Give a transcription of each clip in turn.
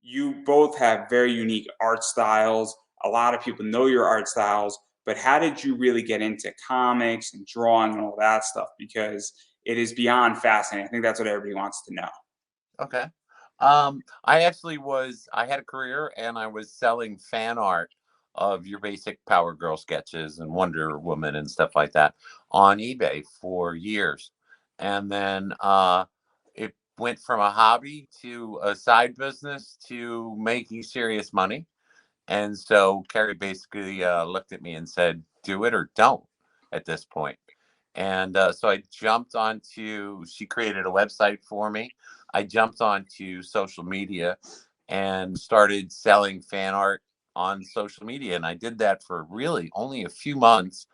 you both have very unique art styles. A lot of people know your art styles, but how did you really get into comics and drawing and all that stuff? Because it is beyond fascinating. I think that's what everybody wants to know. Okay. I had a career and I was selling fan art of your basic Power Girl sketches and Wonder Woman and stuff like that on eBay for years. And then it went from a hobby to a side business to making serious money. And so Carrie basically looked at me and said, do it or don't at this point. And so I jumped onto, she created a website for me. I jumped onto social media and started selling fan art on social media. And I did that for really only a few months.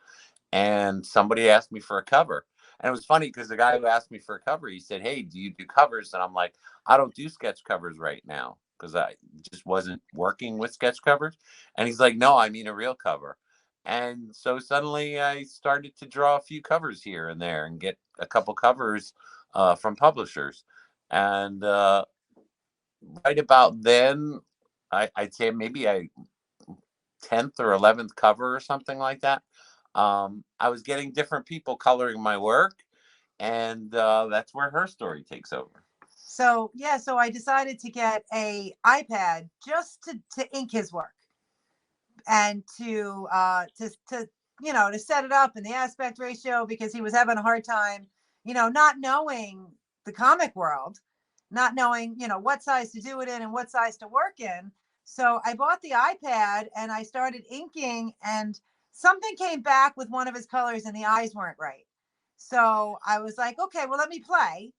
And somebody asked me for a cover. And it was funny because the guy who asked me for a cover, he said, hey, do you do covers? And I'm like, I don't do sketch covers right now because I just wasn't working with sketch covers. And he's like, no, I mean a real cover. And so suddenly I started to draw a few covers here and there and get a couple covers from publishers. And right about then, I'd say maybe I 10th or 11th cover or something like that. I was getting different people coloring my work, and that's where her story takes over. So yeah, so I decided to get a iPad just to ink his work and to to set it up in the aspect ratio because he was having a hard time, not knowing the comic world, not knowing, what size to do it in and what size to work in. So I bought the iPad and I started inking, and something came back with one of his colors and the eyes weren't right. So I was like, okay, well, let me play.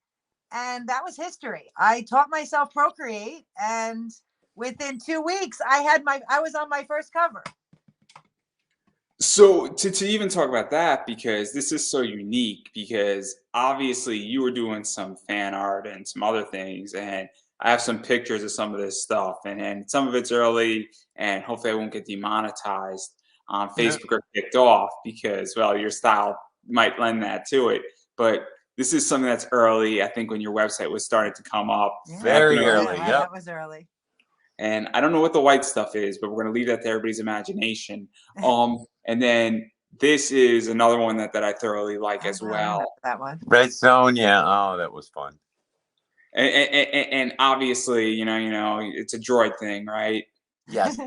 And that was history. I taught myself Procreate, and within 2 weeks, I was on my first cover. So to even talk about that, because this is so unique, because obviously you were doing some fan art and some other things, and I have some pictures of some of this stuff, and some of it's early, and hopefully I won't get demonetized on No. Facebook or kicked off because, well, your style might lend that to it. But this is something that's early. I think when your website was starting to come up, Very early. Yeah, Yep. that was early. and I don't know what the white stuff is, but we're going to leave that to everybody's imagination. And then this is another one that I thoroughly like I as remember well. that one. Red Sonja. Oh, that was fun. And obviously, it's a droid thing, right? Yes.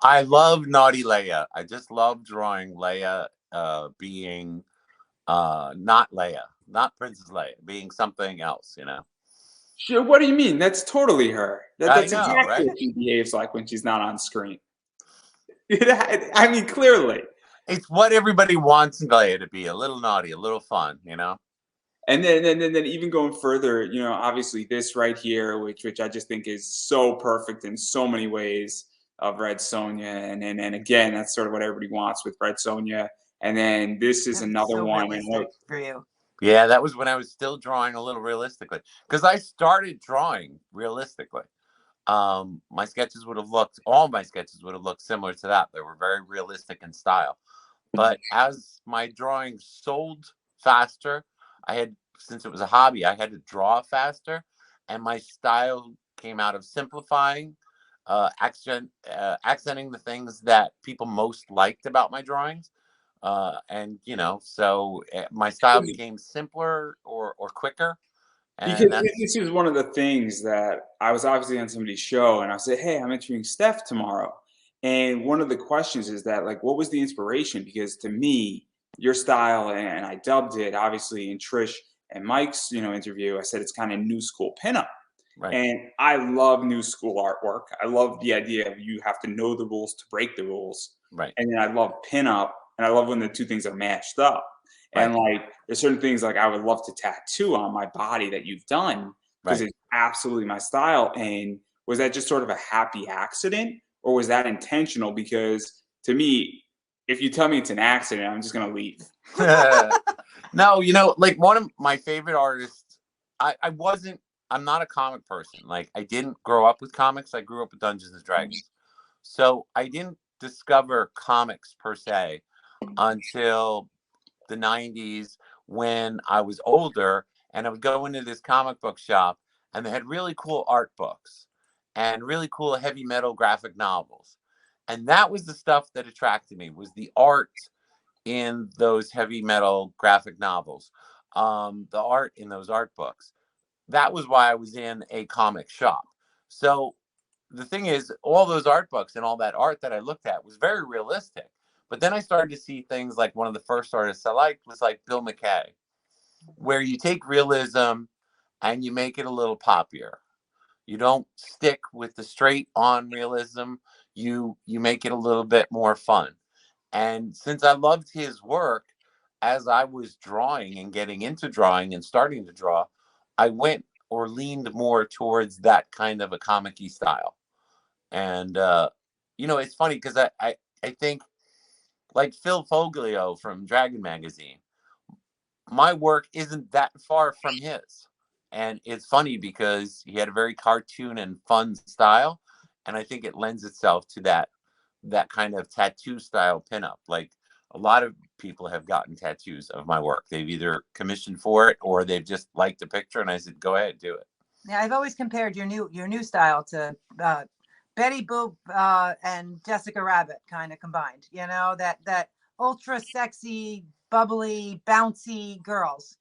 I love Naughty Leia. I just love drawing Leia being not Leia, not Princess Leia, being something else. Sure, what do you mean? That's totally her. I That's know, exactly right? what she behaves like when she's not on screen. I mean, clearly. It's what everybody wants Leia to be, a little naughty, a little fun. And then even going further, obviously this right here, which I just think is so perfect in so many ways of Red Sonja, and again, that's sort of what everybody wants with Red Sonja. And then this is That was another so one, realistic for you. Yeah, that was when I was still drawing a little realistically because I started drawing realistically. My sketches would have looked, all my sketches would have looked similar to that. They were very realistic in style. But as my drawing sold faster, since it was a hobby, I had to draw faster. And my style came out of simplifying, accenting the things that people most liked about my drawings. So my style became simpler or quicker. because And that's, this is one of the things that I was obviously on somebody's show, and I said, "Hey, I'm interviewing Steph tomorrow." And one of the questions is that, like, what was the inspiration? Because to me, your style, and I dubbed it obviously in Trish and Mike's, interview. I said it's kind of new school pinup, right. and I love new school artwork. I love the idea of you have to know the rules to break the rules, Right. and then I love pinup, and I love when the two things are matched up. Right. And like, there's certain things like I would love to tattoo on my body that you've done because Right. it's absolutely my style. And was that just sort of a happy accident, or was that intentional? Because to me, if you tell me it's an accident, I'm just gonna leave. No, like one of my favorite artists, I'm not a comic person. Like I didn't grow up with comics. I grew up with Dungeons and Dragons. So I didn't discover comics per se until the 90s when I was older and I would go into this comic book shop and they had really cool art books. and really cool heavy metal graphic novels. And that was the stuff that attracted me, was the art in those heavy metal graphic novels, the art in those art books. That was why I was in a comic shop. So the thing is, all those art books and all that art that I looked at was very realistic. But then I started to see things like, one of the first artists I liked was like Bill McKay, where you take realism and you make it a little poppier. You don't stick with the straight on realism. You make it a little bit more fun. And since I loved his work, as I was drawing and getting into drawing and starting to draw, I went or leaned more towards that kind of a comic-y style. And it's funny because I think, like Phil Foglio from Dragon Magazine, my work isn't that far from his. And it's funny because he had a very cartoon and fun style. And I think it lends itself to that kind of tattoo style pinup. Like, a lot of people have gotten tattoos of my work. They've either commissioned for it or they've just liked a picture, and I said, go ahead, do it. Yeah, I've always compared your new style to Betty Boop and Jessica Rabbit kind of combined. That ultra sexy, bubbly, bouncy girls.